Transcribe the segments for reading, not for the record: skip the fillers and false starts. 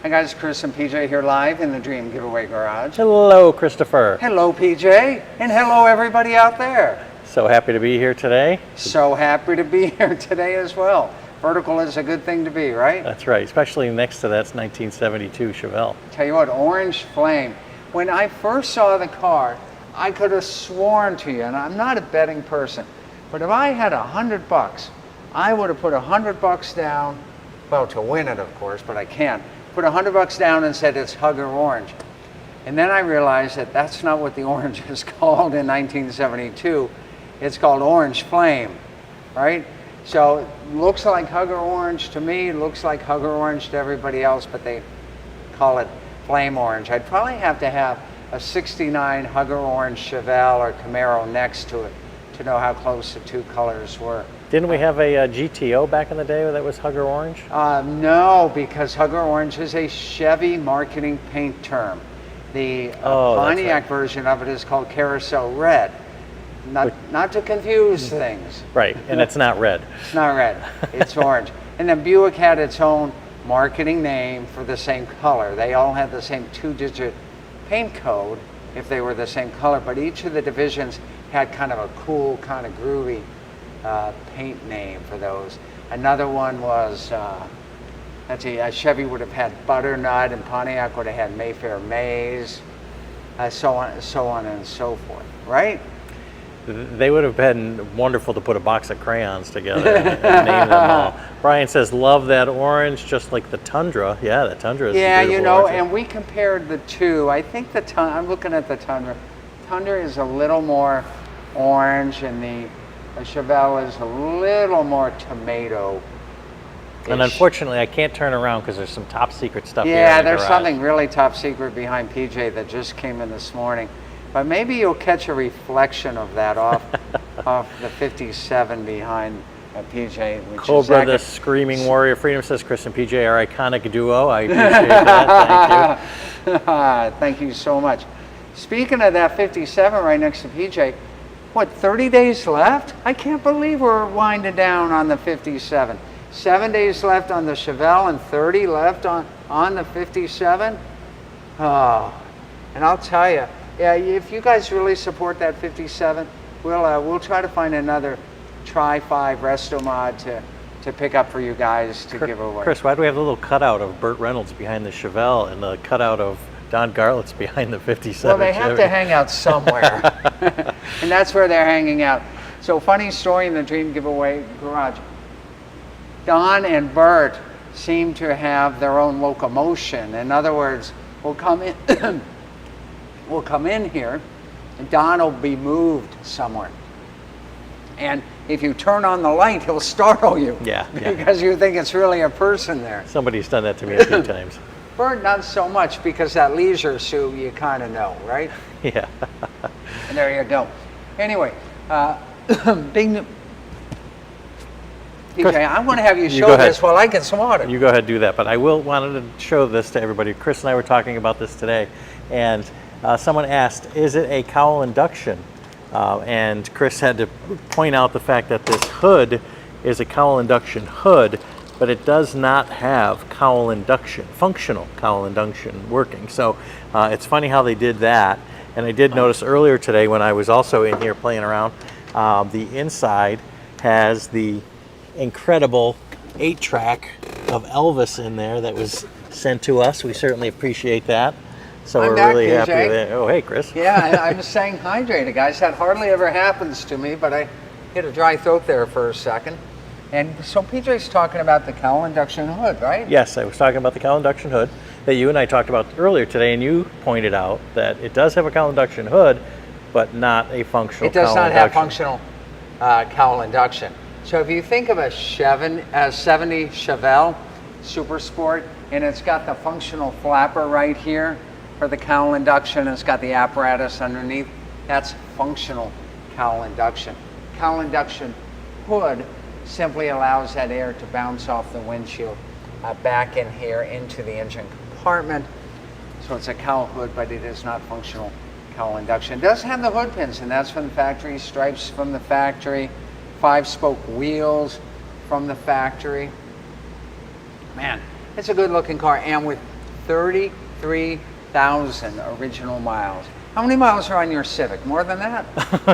Hi guys, Chris and PJ here live in the Dream Giveaway Garage. Hello, Christopher. Hello PJ, and hello everybody out there. So happy to be here today. So happy to be here today as well. Vertical is a good thing to be, right? That's right, especially next to that's 1972 Chevelle. Tell you what, Orange Flame. When I first saw the car, I could have sworn to you, and I'm not a betting person, but if I had $100, I would have put $100 down, well, to win it of course, but I can't. Put $100 down and said it's Hugger Orange. And then I realized that that's not what the orange is called in 1972. It's called Orange Flame, right? So looks like Hugger Orange to me, looks like Hugger Orange to everybody else, but they call it Flame Orange. I'd probably have to have a 69 Hugger Orange Chevelle or Camaro next to it to know how close the two colors were. Didn't we have a GTO back in the day that was Hugger Orange? No, because Hugger Orange is a Chevy marketing paint term. The Pontiac version of it is called Carousel Red. Not to confuse things. Right, and it's not red. It's not red, it's orange. And then Buick had its own marketing name for the same color. They all had the same 2-digit paint code if they were the same color, but each of the divisions had kind of a cool, kind of groovy paint name for those. Another one was, let's see, Chevy would have had Butternut, and Pontiac would have had Mayfair Maze, so on and so forth, right? They would have been wonderful to put a box of crayons together and name them all. Brian says, love that orange, just like the Tundra. Yeah, the Tundra is yeah, beautiful you know, orange. and we compared the two. I think the I'm looking at the Tundra. Tundra is a little more orange, and the Chevelle is a little more tomato. And unfortunately, I can't turn around because there's some top secret stuff here. Yeah, in the there's garage. something really top secret behind PJ that just came in this morning. But maybe you'll catch a reflection of that off the 57 behind PJ. Which Cobra, the Screaming Warrior Freedom says, Chris and PJ are iconic duo. I appreciate that. Thank you. Thank you so much. Speaking of that 57 right next to PJ, what, 30 days left? I can't believe we're winding down on the 57. 7 days left on the Chevelle and 30 left on the 57. Oh, and I'll tell you, yeah, if you guys really support that 57, we'll try to find another Tri-5 Resto Mod to pick up for you guys to give away. Chris, why do we have a little cutout of Burt Reynolds behind the Chevelle and the cutout of Don Garlits behind the 57? Well, they have to hang out somewhere, and that's where they're hanging out. So, funny story in the Dream Giveaway Garage. Don and Burt seem to have their own locomotion. In other words, we'll come in here, and Don will be moved somewhere. And if you turn on the light, he'll startle you. Yeah. Because you think it's really a person there. Somebody's done that to me a few times. Burt, not so much, because that leisure suit, you kind of know, right? Yeah. And there you go. Anyway, big PJ, I want to have you show this while I get some water. You go ahead and do that, but I wanted to show this to everybody. Chris and I were talking about this today, and someone asked, is it a cowl induction? And Chris had to point out the fact that this hood is a cowl induction hood, but it does not have cowl induction, functional cowl induction working. So it's funny how they did that. And I did notice earlier today when I was also in here playing around, the inside has the incredible 8-track of Elvis in there that was sent to us. We certainly appreciate that. So I'm we're back, really PJ. happy with it. Oh, hey, Chris. Yeah, I was saying hydrated, guys. That hardly ever happens to me, but I hit a dry throat there for a second. And so PJ's talking about the cowl induction hood, right? Yes, I was talking about the cowl induction hood that you and I talked about earlier today, and you pointed out that it does have a cowl induction hood, but not a functional cowl induction. It does not have functional cowl induction. So if you think of a 70 Chevelle Super Sport, and it's got the functional flapper right here for the cowl induction, and it's got the apparatus underneath, that's functional cowl induction. Cowl induction hood simply allows that air to bounce off the windshield back in here into the engine compartment. So it's a cowl hood, but it is not functional cowl induction. It does have the hood pins, and that's from the factory, stripes from the factory, 5-spoke wheels from the factory. Man, it's a good looking car, and with 33,000 original miles. How many miles are on your Civic? More than that?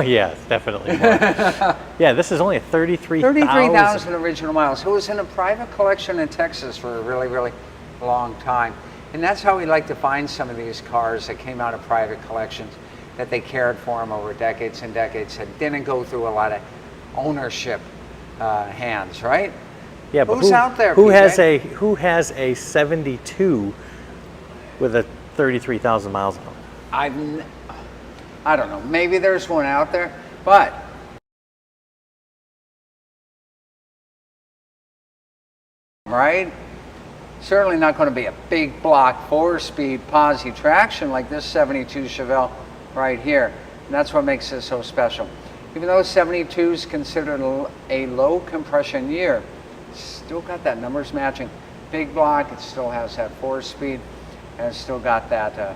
Yeah, it's definitely more. Yeah, this is only a 33,000. 33,000 original miles. It was in a private collection in Texas for a really, really long time. And that's how we like to find some of these cars that came out of private collections, that they cared for them over decades and decades, and didn't go through a lot of ownership hands, right? Yeah, but Who's out there, Who PJ? has a 72 with a 33,000 miles on it? I don't know. Maybe there's one out there, but right? Certainly not going to be a big block 4-speed posi traction like this 72 Chevelle right here. And that's what makes this so special. Even though 72 is considered a low compression year, it's still got that numbers matching big block. It still has that 4-speed, and it's still got that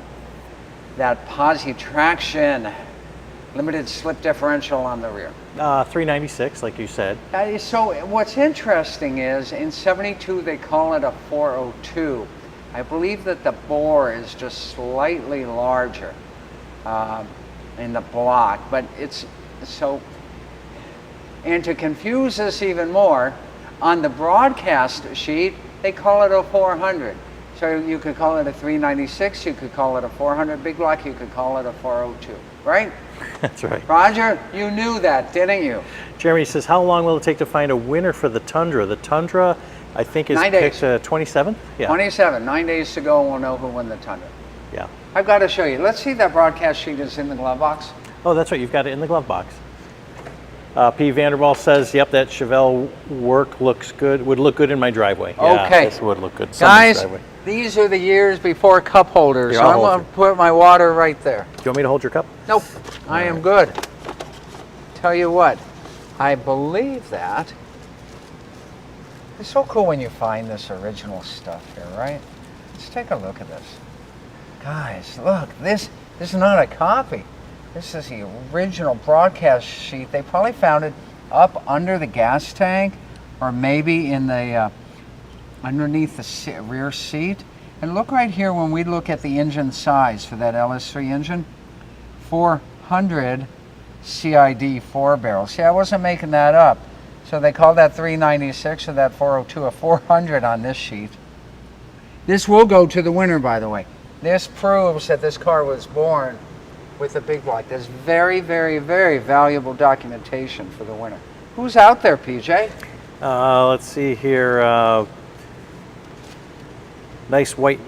that posi traction, limited slip differential on the rear. 396, like you said. So what's interesting is in 72 they call it a 402. I believe that the bore is just slightly larger in the block, but it's so. And to confuse us even more, on the broadcast sheet they call it a 400. So you could call it a 396, you could call it a 400 big block, you could call it a 402, right? That's right. Roger, you knew that, didn't you? Jeremy says, how long will it take to find a winner for the Tundra? The Tundra, I think, is 9 days. picked 27? Yeah. 27, 9 days to go, and we'll know who won the Tundra. Yeah. I've got to show you. Let's see if that broadcast sheet is in the glove box. Oh, that's right. You've got it in the glove box. P. Vanderbilt says, yep, that Chevelle work looks good. Would look good in my driveway. Yeah, Okay. this would look good. Guys, Driveway. these are the years before cup holders. Here, So I'll I'm hold going to put my water right there. Do you want me to hold your cup? Nope, I am good. Tell you what, I believe that. It's so cool when you find this original stuff here, right? Let's take a look at this. Guys, look, this is not a copy. This is the original broadcast sheet. They probably found it up under the gas tank, or maybe in the underneath the rear seat. And look right here when we look at the engine size for that LS3 engine, 400 CID 4-barrel. See, I wasn't making that up. So they call that 396 or that 402 a 400 on this sheet. This will go to the winner, by the way. This proves that this car was born with a big block. There's very, very, very valuable documentation for the winner. Who's out there, PJ? Let's see here. Nice white.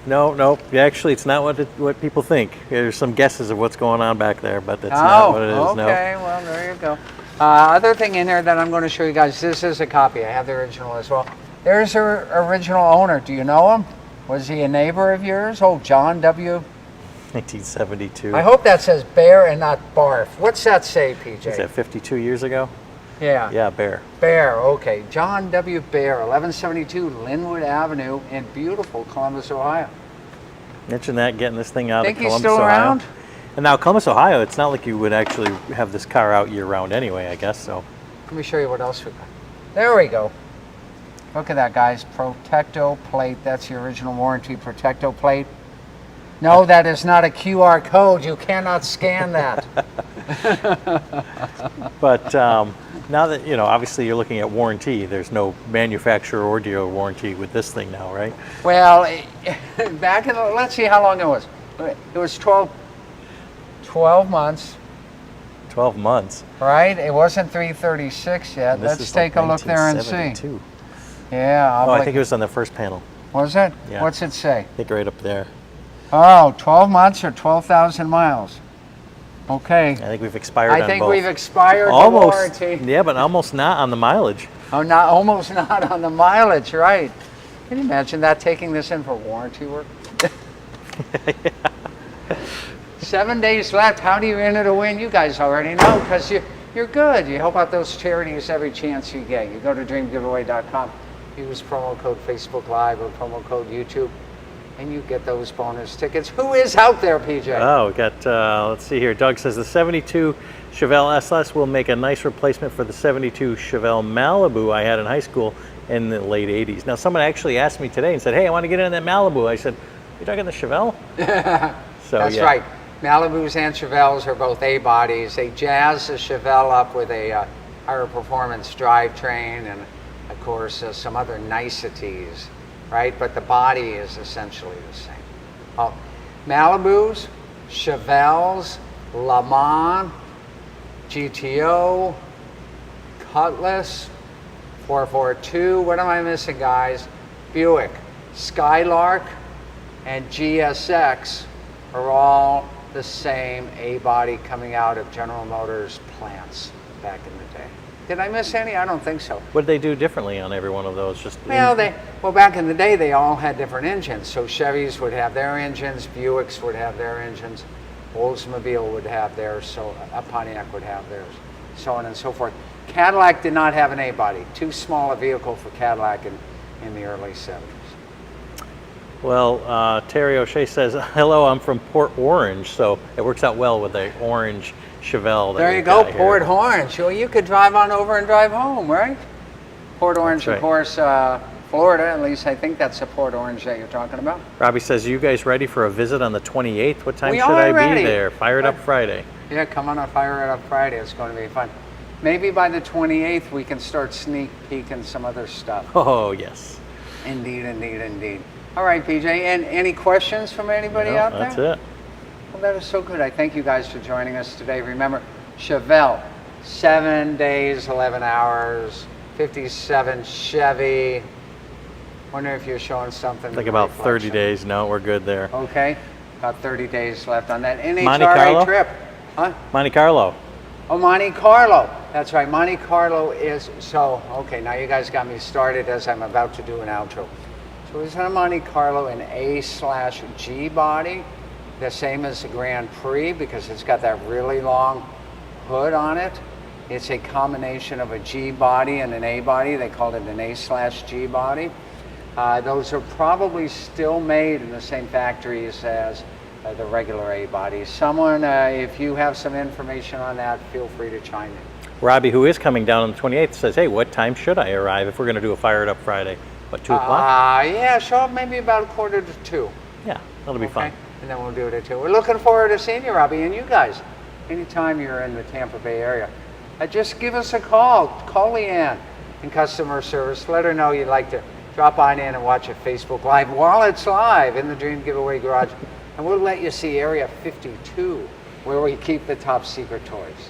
No. Actually, it's not what people think. There's some guesses of what's going on back there, but that's not what it is. Okay. No. Well, there you go. Other thing in there that I'm going to show you guys. This is a copy. I have the original as well. There's her original owner. Do you know him? Was he a neighbor of yours? Oh, John W. 1972. I hope that says Bear and not Barf. What's that say, PJ? Is that 52 years ago? Yeah. Yeah, Bear. Bear, okay. John W. Bear, 1172 Linwood Avenue in beautiful Columbus, Ohio. Mention that, getting this thing out Think of he's Columbus, still Ohio. around? And now Columbus, Ohio, it's not like you would actually have this car out year-round anyway, I guess, so. Let me show you what else we got. There we go. Look at that, guys. Protecto plate. That's the original warranty Protecto plate. No, that is not a QR code. You cannot scan that. But now that, obviously you're looking at warranty, there's no manufacturer or dealer warranty with this thing now, right? Well, back in the, let's see how long it was. It was 12 months. 12 months. Right? It wasn't 336 yet. Let's take a look there and see. 1972. Yeah. I think it was on the first panel. Was it? Yeah. What's it say? I think right up there. Oh, 12 months or 12,000 miles. Okay. I think we've expired on both. I think we've expired almost, the warranty. Yeah, but almost not on the mileage. Oh, almost not on the mileage, right. Can you imagine that, taking this in for warranty work? 7 days left. How do you enter to win? You guys already know, because you're good. You help out those charities every chance you get. You go to dreamgiveaway.com, use promo code Facebook Live or promo code YouTube, and you get those bonus tickets. Who is out there, PJ? Oh, we got, let's see here. Doug says the 72 Chevelle SS will make a nice replacement for the 72 Chevelle Malibu I had in high school. in the late 80s. Now, someone actually asked me today and said, hey, I want to get in that Malibu. I said, you talking the Chevelle? So, That's yeah. right. Malibus and Chevelles are both A bodies. They jazz the Chevelle up with a higher performance drivetrain and, of course, some other niceties, right? But the body is essentially the same. Well, Malibus, Chevelles, Le Mans, GTO, Cutlass, 442. What am I missing, guys? Buick, Skylark, and GSX are all the same A-body coming out of General Motors plants back in the day. Did I miss any? I don't think so. What did they do differently on every one of those? Just Well, back in the day, they all had different engines. So Chevys would have their engines, Buicks would have their engines, Oldsmobile would have theirs, so a Pontiac would have theirs, so on and so forth. Cadillac did not have an A-body. Too small a vehicle for Cadillac in the early 70s. Well, Terry O'Shea says, hello, I'm from Port Orange, so it works out well with the orange Chevelle. That There you we've go, got here. Port Orange. Well, you could drive on over and drive home, right? Port Orange, That's of course, Florida. At least I think that's the Port Orange that you're talking about. Robbie says, you guys ready for a visit on the 28th? What time We should are I ready. be there? Fire it up Friday. Yeah, come on Fire It Up Friday. It's going to be fun. Maybe by the 28th we can start sneak peeking some other stuff. Oh, yes. Indeed, indeed, indeed. All right, PJ. And any questions from anybody No, out there? that's it. Well, that is so good. I thank you guys for joining us today. Remember, Chevelle, 7 days, 11 hours, 57 Chevy. Wonder if you're showing something. Like about 30 reflection. days. No, we're good there. Okay, about 30 days left on that Monte Carlo? NHRA trip. Huh? Monte Carlo. Oh, Monte Carlo. That's right. Monte Carlo is, so, okay, now you guys got me started as I'm about to do an outro. So it's a Monte Carlo in A/G body, the same as the Grand Prix because it's got that really long hood on it. It's a combination of a G body and an A body. They called it an A/G body. Those are probably still made in the same factories as the regular A bodies. Someone, if you have some information on that, feel free to chime in. Robbie, who is coming down on the 28th, says, hey, what time should I arrive if we're going to do a Fire It Up Friday? What, 2 o'clock? Yeah, show up maybe about 1:45. Yeah, that'll be fun. And then we'll do it at 2. We're looking forward to seeing you, Robbie, and you guys. Anytime you're in the Tampa Bay area, just give us a call. Call Leanne in customer service. Let her know you'd like to drop on in and watch a Facebook Live while it's live in the Dream Giveaway Garage. And we'll let you see Area 52, where we keep the top secret toys.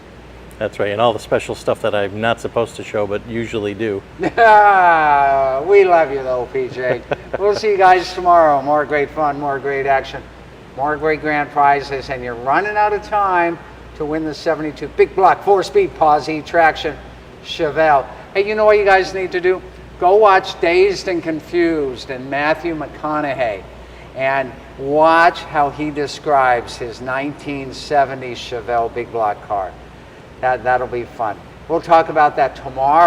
That's right, and all the special stuff that I'm not supposed to show, but usually do. We love you though, PJ. We'll see you guys tomorrow. More great fun, more great action, more great grand prizes, and you're running out of time to win the 72 big block 4-speed pause traction Chevelle. Hey, you know what you guys need to do? Go watch Dazed and Confused and Matthew McConaughey and watch how he describes his 1970 Chevelle big block car. That'll be fun. We'll talk about that tomorrow.